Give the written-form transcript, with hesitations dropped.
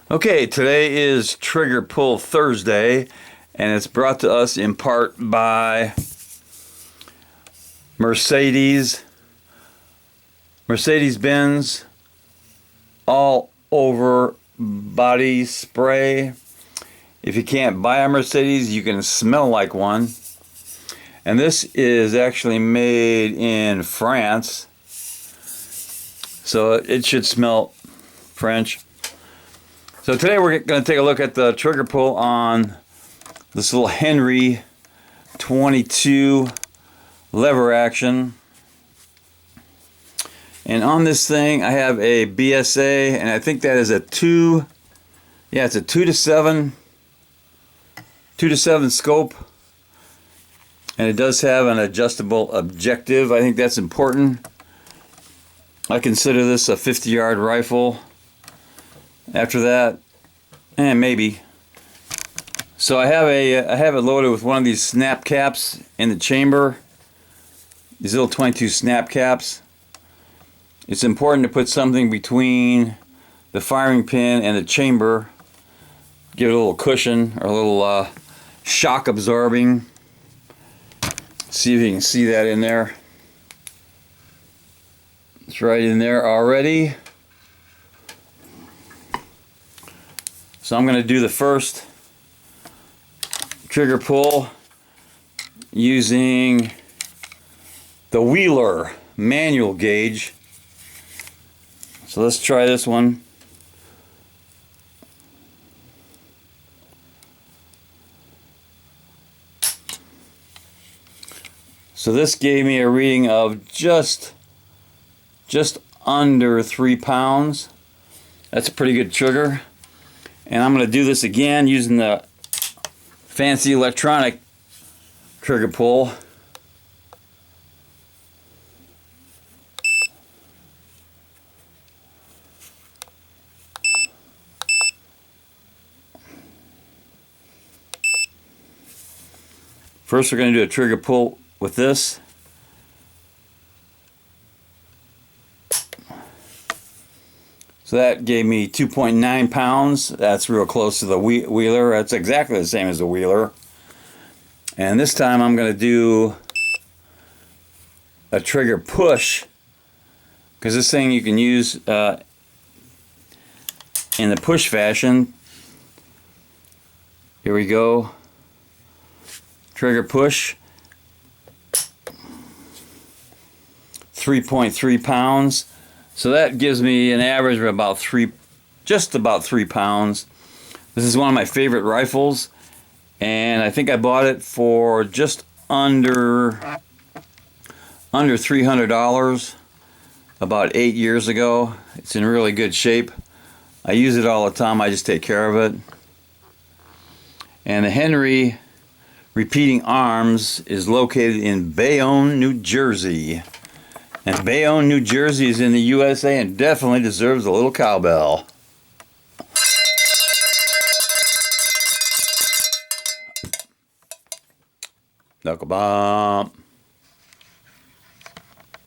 Okay, today is Trigger Pull Thursday, and it's brought to us in part by Mercedes-Benz all over body spray. If you can't buy a Mercedes, you can smell like one. And this is actually made in France, so it should smell French. So today we're going to take a look at the trigger pull on this little Henry 22 lever action. And on this thing I have a BSA, and I think that is a it's a 2 to 7 scope. And it does have an adjustable objective. I think that's important. I consider this a 50-yard rifle. After that, maybe. So I have it loaded with one of these snap caps in the chamber. These little 22 snap caps. It's important to put something between the firing pin and the chamber. Give it a little cushion or a little shock absorbing. See if you can see that in there. It's right in there already. So I'm going to do the first trigger pull using the Wheeler manual gauge. So let's try this one. So this gave me a reading of just under 3 pounds. That's a pretty good trigger. And I'm going to do this again using the fancy electronic trigger pull. First we're going to do a trigger pull with this. So that gave me 2.9 pounds. That's real close to the Wheeler. That's exactly the same as the Wheeler. And this time I'm going to do a trigger push, because this thing you can use in the push fashion. Here we go. Trigger push. 3.3 pounds. So that gives me an average of about just about 3 pounds. This is one of my favorite rifles, and I think I bought it for just under $300 about 8 years ago. It's in really good shape. I use it all the time. I just take care of it. And the Henry repeating arms is located in Bayonne, New Jersey. And Bayonne, New Jersey is in the USA and definitely deserves a little cowbell. Knuckle bump.